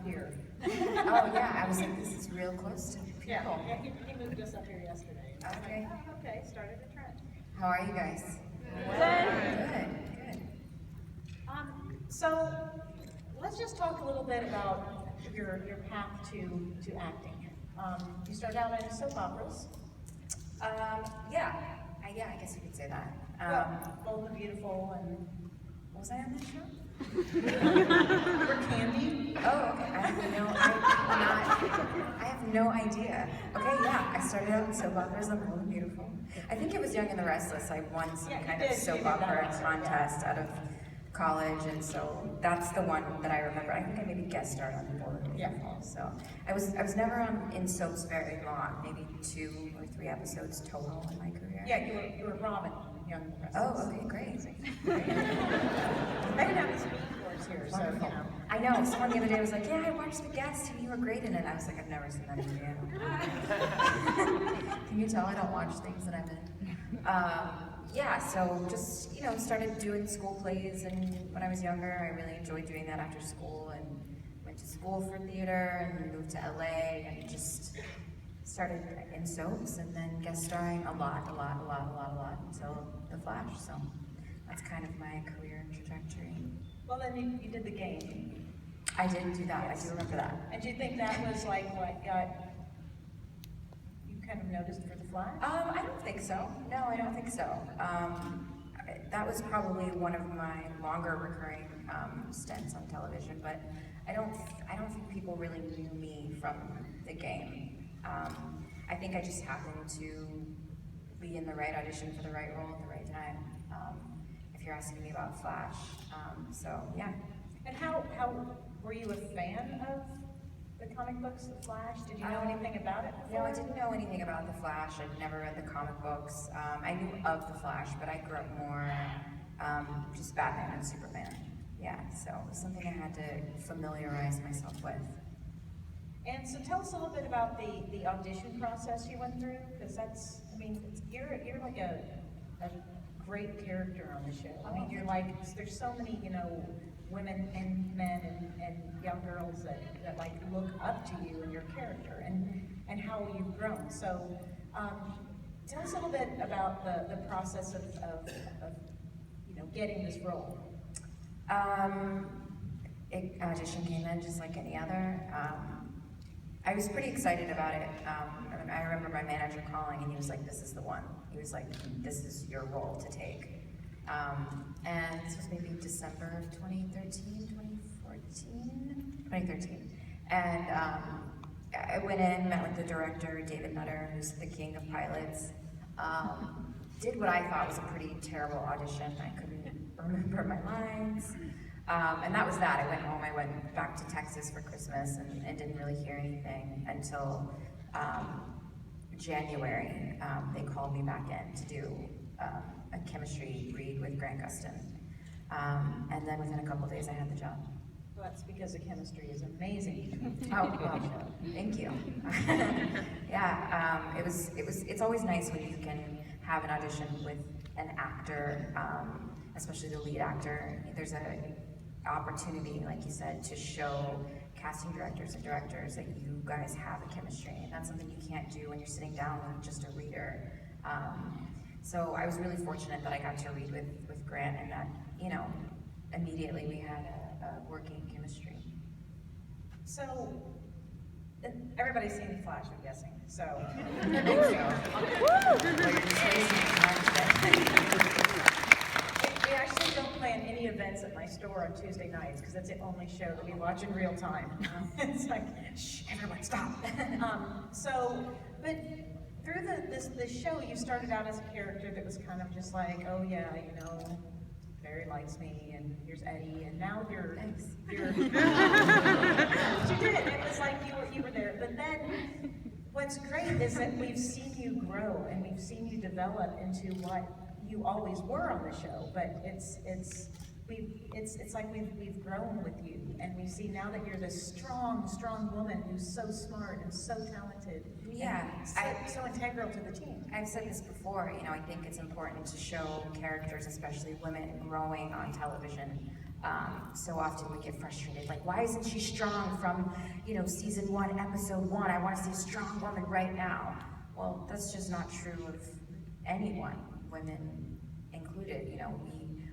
here. Oh yeah, I was like, this is real close to people. Yeah, he moved us up here yesterday. Okay. Like, oh, okay, started a trend. How are you guys? Good. So let's just talk a little bit about your path to acting. You started out in soap operas. Yeah, I guess you could say that. Bold and Beautiful and Was I on that show? Remember Candy? Oh, okay. I have no idea. Okay, yeah, I started out in soap operas on Bold and Beautiful. I think it was Young and the Restless. I won some kind of soap opera contest out of college, and so that's the one that I remember. I think I maybe guest starred on Bold and Beautiful. So I was never in soaps very long, maybe 2 or 3 episodes total in my career. Yeah, you were Robin on Young and the Restless. Oh, okay, great. I didn't have any speed boards here, so you know. I know, someone the other day was like, yeah, I watched The Guest and you were great in it. I was like, I've never seen that video. Can you tell I don't watch things that I'm in? Yeah, so just, started doing school plays, and when I was younger, I really enjoyed doing that after school, and went to school for theater, and moved to LA, and just started in soaps, and then guest starring a lot, until The Flash, so that's kind of my career trajectory. Well, then you did The Game. I did do that, I do remember that. And do you think that was like what got you kind of noticed for The Flash? I don't think so. No, I don't think so. That was probably one of my longer recurring stints on television, but I don't think people really knew me from The Game. I think I just happened to be in the right audition for the right role at the right time. If you're asking me about Flash, so yeah. And how were you a fan of the comic books, The Flash? Did you know anything about it before? No, I didn't know anything about The Flash. I'd never read the comic books. I knew of The Flash, but I grew up more just Batman and Superman. Yeah, so it was something I had to familiarize myself with. And so tell us a little bit about the audition process you went through, because you're like a great character on the show. I mean, you're like, there's so many, women and men and young girls that like look up to you and your character and how you've grown. So tell us a little bit about the process of getting this role. Audition came in just like any other. I was pretty excited about it. I remember my manager calling and he was like, this is the one. He was like, this is your role to take. And this was maybe December of 2013. And I went in, met with the director, David Nutter, who's the king of pilots. Did what I thought was a pretty terrible audition. I couldn't remember my lines. And that was that. I went home, I went back to Texas for Christmas and didn't really hear anything until January. They called me back in to do a chemistry read with Grant Gustin. And then within a couple of days I had the job. Well, that's because the chemistry is amazing. Oh, well, thank you. Yeah, it's always nice when you can have an audition with an actor, especially the lead actor. There's an opportunity, like you said, to show casting directors and directors that you guys have a chemistry, and that's something you can't do when you're sitting down with just a reader. So I was really fortunate that I got to read with Grant, and that, immediately we had a working chemistry. So, everybody's seen The Flash, I'm guessing, so. We actually don't plan any events at my store on Tuesday nights, because that's the only show that we watch in real time. It's like, shh, everyone stop. But through this show, you started out as a character that was kind of just like, oh yeah, Barry likes me, and here's Eddie, and now you're. Thanks. You're she did. It was like you were there. But then, what's great is that we've seen you grow, and we've seen you develop into what you always were on the show. But it's like we've grown with you, and we see now that you're this strong woman who's so smart and so talented. Yeah, so integral to the team. I've said this before, I think it's important to show characters, especially women, growing on television. So often we get frustrated, like, why isn't she strong from, season 1, episode 1? I want to see a strong woman right now. Well, that's just not true of anyone, women included.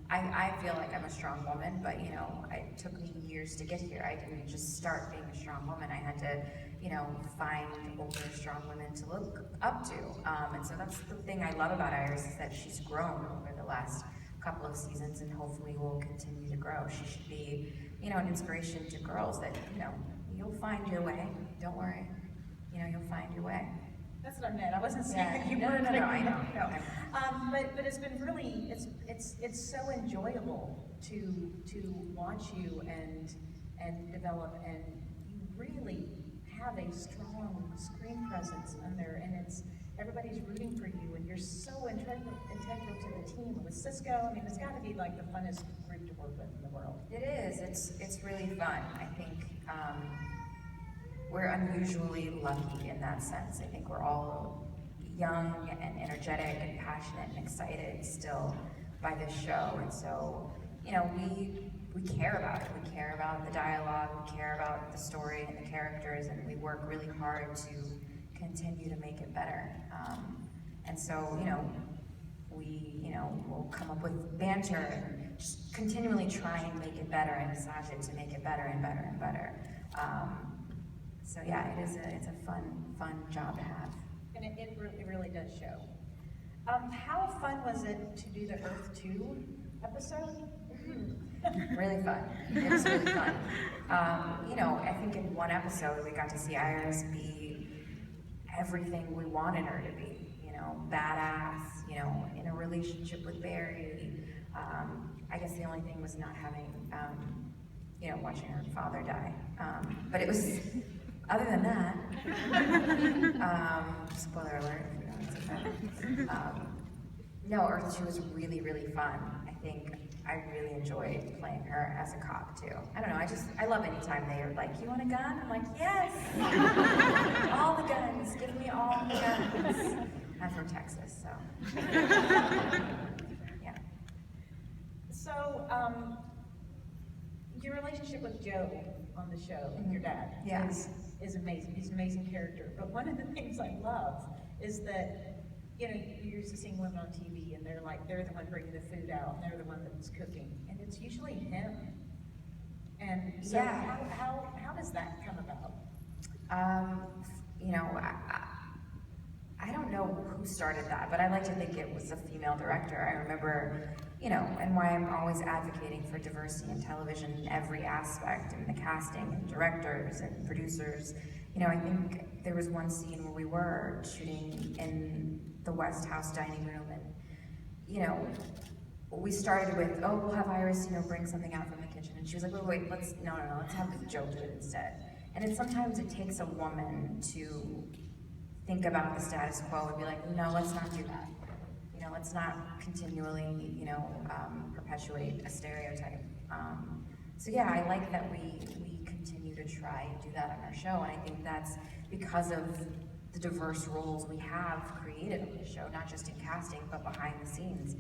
I feel like I'm a strong woman, but it took me years to get here. I didn't just start being a strong woman. I had to, find older, strong women to look up to. And so that's the thing I love about Iris, is that she's grown over the last couple of seasons, and hopefully will continue to grow. She should be, an inspiration to girls that, you'll find your way. Don't worry. You'll find your way. That's what I meant. I wasn't saying that you No, weren't. I know. But it's been really, it's so enjoyable to watch you and develop, and you really have a strong screen presence on there, and everybody's rooting for you, and you're so integral to the team with Cisco. I mean, it's got to be like the funnest group to work with in the world. It is. It's really fun. I think we're unusually lucky in that sense. I think we're all young and energetic and passionate and excited still by this show, and so we care about it. We care about the dialogue. We care about the story and the characters, and we work really hard to continue to make it better. And so we'll come up with banter and just continually try and make it better and massage it to make it better and better and better. So yeah, it's a fun job to have. And it really does show. How fun was it to do the Earth 2 episode? Really fun. It was really fun. I think in one episode we got to see Iris be everything we wanted her to be. Badass, in a relationship with Barry. I guess the only thing was not having, watching her father die. But it was, other than that, spoiler alert, if you don't say no, Earth 2 was really, really fun. I think I really enjoyed playing her as a cop too. I don't know, I love any time they are like, you want a gun? I'm like, yes! All the guns, give me all the guns. I'm from Texas, so. Yeah. So, your relationship with Joe on the show, your dad, Yeah. is amazing. He's an amazing character. But one of the things I love is that, you're used to seeing women on TV, and they're the one bringing the food out, and they're the one that's cooking, and it's usually him. And so, Yeah. how does that come about? I don't know who started that, but I like to think it was a female director. I remember, and why I'm always advocating for diversity in television in every aspect, in the casting and directors and producers. I think there was one scene where we were shooting in the West House dining room, and we started with, we'll have Iris, bring something out from the kitchen, and she was like, wait, let's have Joe do it instead. And sometimes it takes a woman to think about the status quo and be like, no, let's not do that. Let's not continually, perpetuate a stereotype. So yeah, I like that we continue to try and do that on our show, and I think that's because of the diverse roles we have created on the show, not just in casting, but behind the scenes.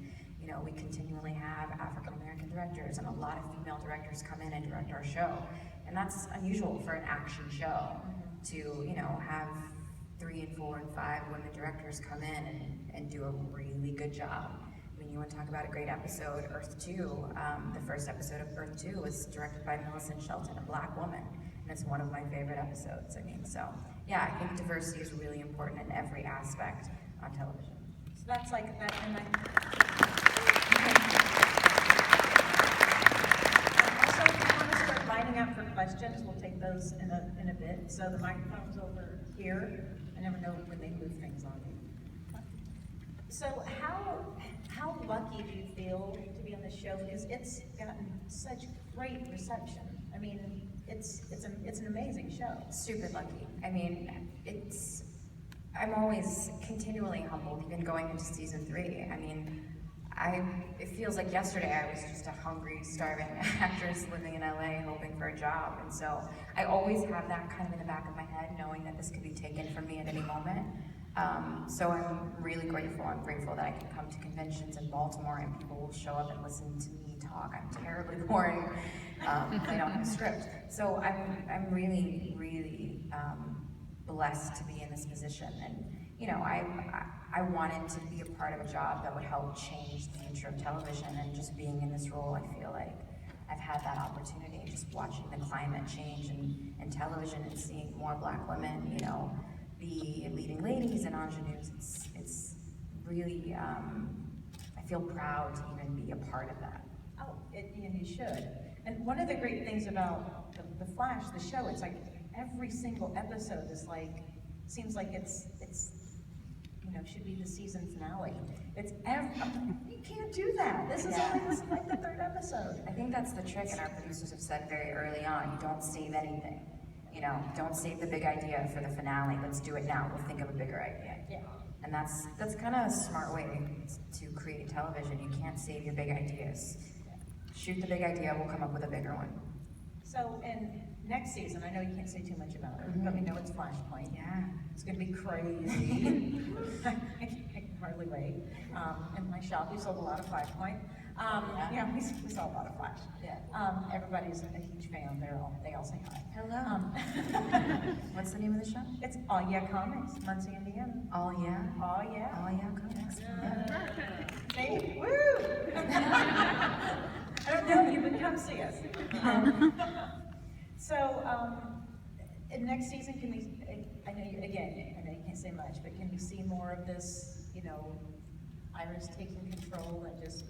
We continually have African American directors, and a lot of female directors come in and direct our show, and that's unusual for an action show to, have 3 and 4 and 5 women directors come in and do a really good job. I mean, you want to talk about a great episode, Earth 2, the first episode of Earth 2 was directed by Millicent Shelton, a Black woman, and it's one of my favorite episodes. So yeah, I think diversity is really important in every aspect on television. So that's like that, and also, if you want to start lining up for questions, we'll take those in a bit. So the microphone's over here. I never know when they move things on me. So how lucky do you feel to be on this show? Because it's gotten such great reception. I mean, it's an amazing show. Super lucky. I mean, I'm always continually humbled, even going into season 3. I mean, it feels like yesterday I was just a hungry, starving actress living in LA hoping for a job. And so I always have that kind of in the back of my head, knowing that this could be taken from me at any moment. So I'm really grateful. I'm grateful that I can come to conventions in Baltimore and people will show up and listen to me talk. I'm terribly boring. I don't have a script. So I'm really, really blessed to be in this position. And you know, I wanted to be a part of a job that would help change the future of television. And just being in this role, I feel like I've had that opportunity. Just watching the climate change in television and seeing more Black women, you know, be leading ladies and ingenues. It's really, I feel proud to even be a part of that. Oh, and you should. And one of the great things about the Flash, the show, it's like every single episode is like, seems like it's you know, should be the season finale. You can't do that. This is like the third episode. I think that's the trick, and our producers have said very early on, you don't save anything. You know, don't save the big idea for the finale. Let's do it now. We'll think of a bigger idea. Yeah. And that's kind of a smart way to create television. You can't save your big ideas. Shoot the big idea, we'll come up with a bigger one. So, in next season, I know you can't say too much about it, but we know it's Flashpoint. Yeah. It's going to be crazy. I can hardly wait. In my shop, we sold a lot of Flashpoint. Yeah, we saw a lot of Flash. Yeah. Everybody's a huge fan. They all say hi. Hello. What's the name of the show? It's All Yeah Comics, Muncie, Indiana. All Yeah. Oh yeah. All Yeah Comics. Yeah. See? Woo! I don't know you, but come see us. In next season, can we? I know you can't say much, but can we see more of this? You know, Iris taking control and just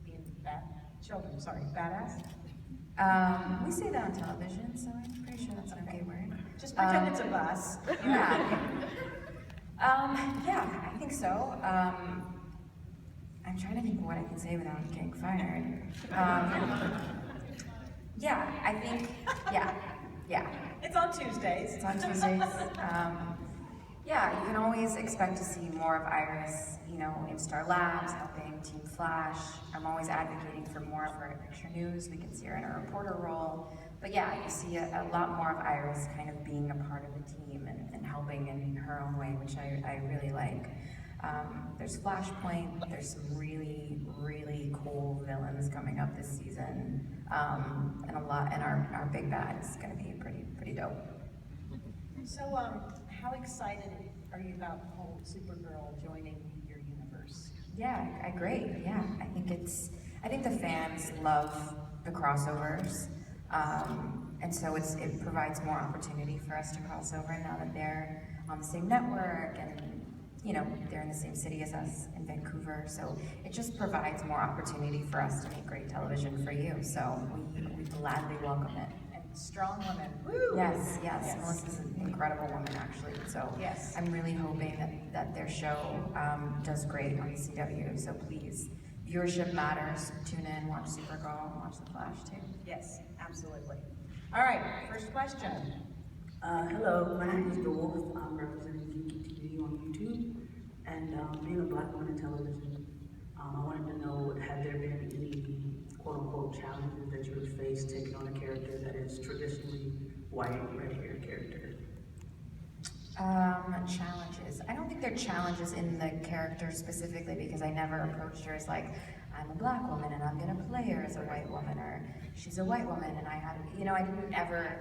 being badass. We say that on television, so I'm pretty sure that's an okay word. Just pretend it's a bus. Yeah. Yeah, I think so. I'm trying to think of what I can say without getting fired. Yeah, I think, yeah. It's on Tuesdays. It's on Tuesdays. Yeah, you can always expect to see more of Iris, you know, in Star Labs, helping Team Flash. I'm always advocating for more of her at Picture News. We can see her in a reporter role. But yeah, you see a lot more of Iris kind of being a part of the team and helping in her own way, which I really like. There's Flashpoint, there's some really, really cool villains coming up this season. And our big bad is gonna be pretty dope. So, how excited are you about the whole Supergirl joining your universe? Yeah, great. Yeah, I think the fans love the crossovers, and so it provides more opportunity for us to cross over now that they're on the same network and you know they're in the same city as us in Vancouver. So it just provides more opportunity for us to make great television for you. So we gladly welcome it. Strong women. Woo! Yes. Melissa's an incredible woman, actually. So yes. I'm really hoping that their show does great on the CW. So please, viewership matters. Tune in, watch Supergirl, and watch The Flash too. Yes, absolutely. All right, first question. Hello, my name is DeWolf. I'm representing Geeky TV on YouTube. And being a Black woman in television, I wanted to know, have there been any quote-unquote challenges that you have faced taking on a character that is traditionally white, red-haired character? Challenges. I don't think there are challenges in the character specifically because I never approached her as like, I'm a Black woman and I'm gonna play her as a white woman, or she's a white woman and I didn't ever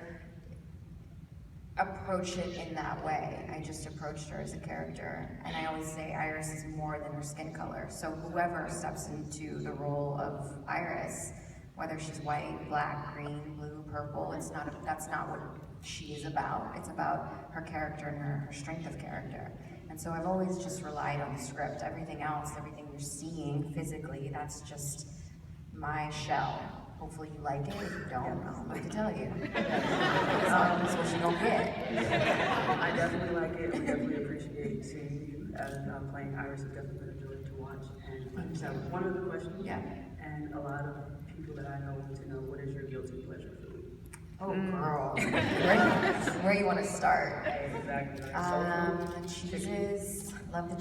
approach it in that way. I just approached her as a character. And I always say Iris is more than her skin color. So whoever steps into the role of Iris, whether she's white, black, green, blue, purple, that's not what she is about. It's about her character and her strength of character. And so I've always just relied on the script. Everything else, everything you're seeing physically, that's just my shell. Hopefully you like it. If you don't, I don't know what to tell you. That's what you don't get. I definitely like it. We definitely appreciate seeing you as playing Iris. It's definitely been a joy to watch. And I just have one other question. Yeah. And a lot of people that I know want to know, what is your guilty pleasure food? Oh, girl. Where you want to start? Exactly. Cheeses. Love the